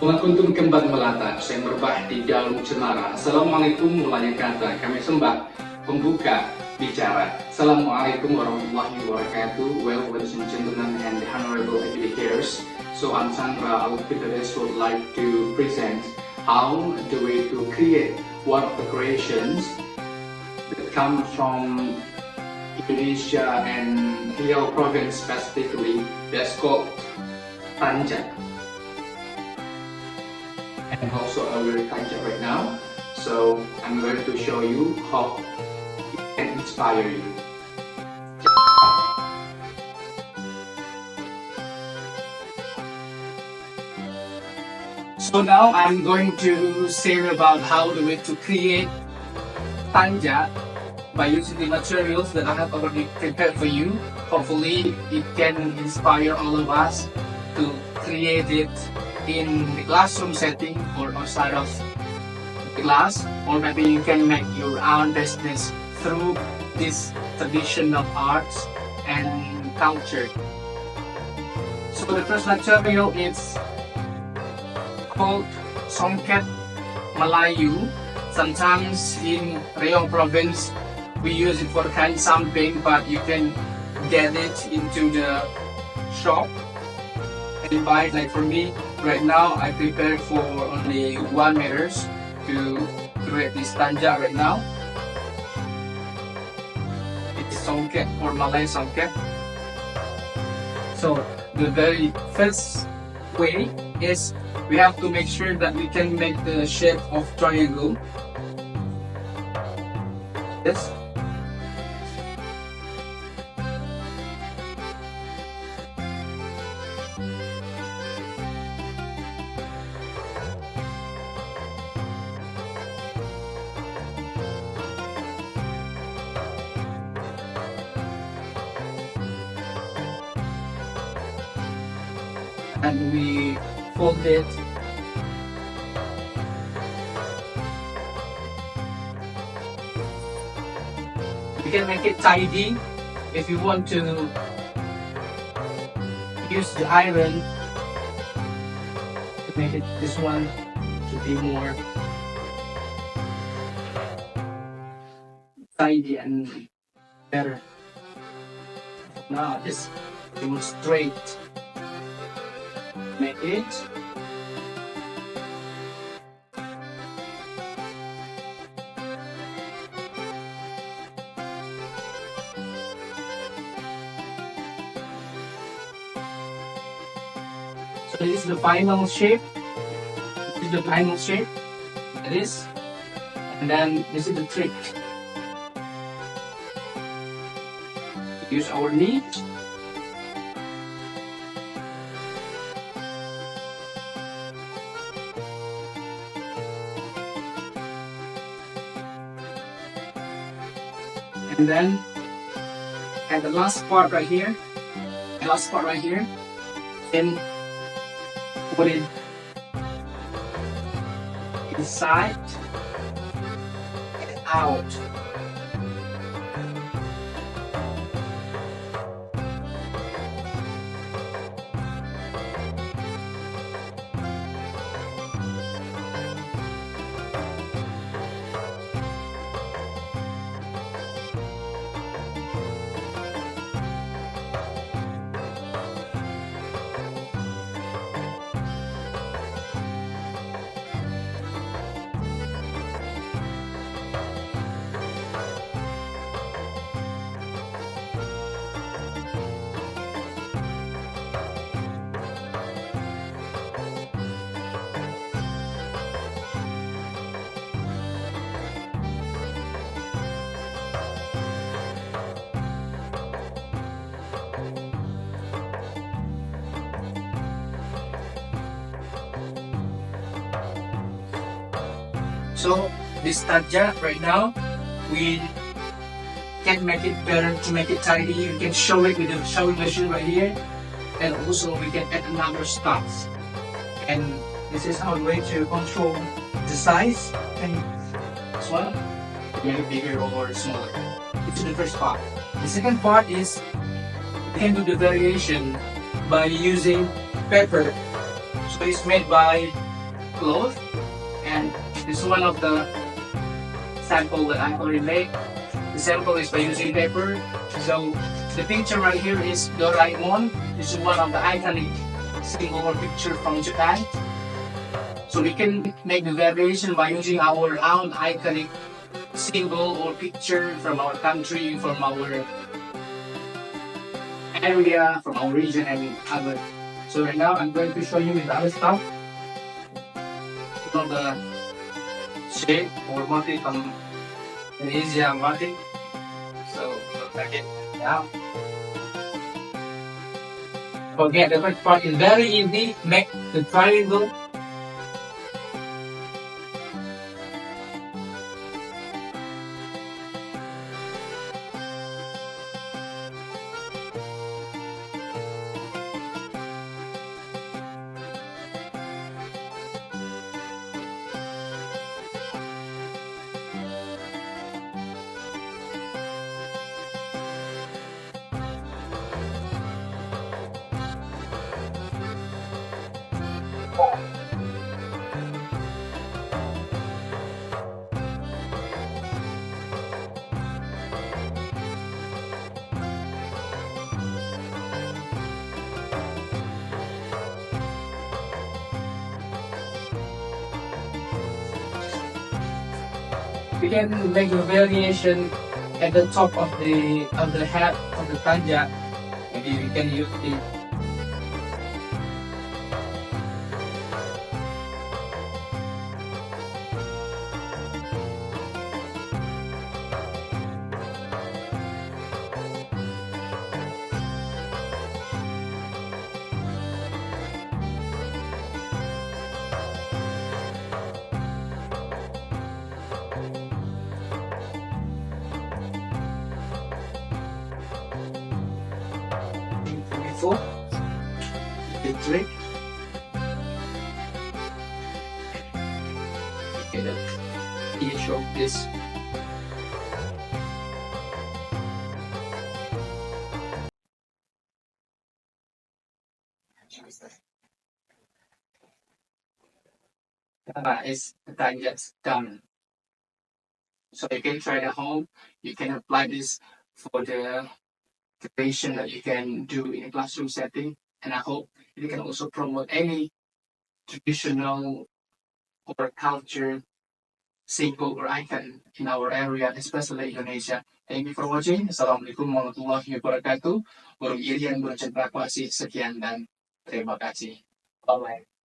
Bunga kuntum kembang melata, saya merebah di dalam cemara. Assalamualaikum mulanya kata, kami sembah pembuka bicara. Assalamualaikum warahmatullahi wabarakatuh. Well, ladies and gentlemen and honorable educators, so I'm Sandra. Our Pinterest would like to present how the way to create one of the creations that come from Indonesia and Riau province specifically. That's called Tanjak. And also our Tanjak right now. So I'm going to show you how it can inspire you. So now I'm going to say about how the way to create Tanjak by using the materials that I have already prepared for you. Hopefully it can inspire all of us to create it in the classroom setting or outside of the class, or maybe you can make your own business through this traditional arts and culture. So the first material is called Songket Melayu. Sometimes in Riau province we use it for kind something, but you can get it into the shop and buy it. Like for me, right now I prepared for only 1 meters to create this Tanjak right now. It's Songket or Malay Songket. So the very first way is we have to make sure that we can make the shape of triangle. Yes. And we fold it. You can make it tidy if you want to use the iron to make it this one to be more tidy and better. Now just demonstrate. Make it. So this is the final shape. This is the final shape. It is. And then this is the trick. Use our knee. And then, and the last part right here, then put it inside and out. So this Tanjak right now, we can make it better to make it tidy. You can show it with the showing machine right here, and also we can add another stuff. And this is our way to control the size and as well, make it bigger or smaller. It's the first part. The second part is we can do the variation by using paper. So it's made by cloth, and this is one of the sample that I already made. The sample is by using paper. So the picture right here is Doraemon. This is one of the iconic symbol or picture from Japan. So we can make the variation by using our own iconic symbol or picture from our country, from our area, from our region, and other. So right now I'm going to show you the other stuff. Some of the shape or motif from Indonesia motif. So like it now. Okay, the first part is very easy. Make the triangle. We can make a variation at the top of the head of the tanjak. Maybe we can use the before the trick. Okay, the issue of this. Is the tanjak's done. So you can try it at home. You can apply this for the creation that you can do in a classroom setting. And I hope you can also promote any traditional or culture symbol or icon in our area, especially Indonesia. Thank you for watching. Assalamualaikum warahmatullahi wabarakatuh. Burung Irian, burung cendrakawasi, sekian dan terima kasih. Bye-bye.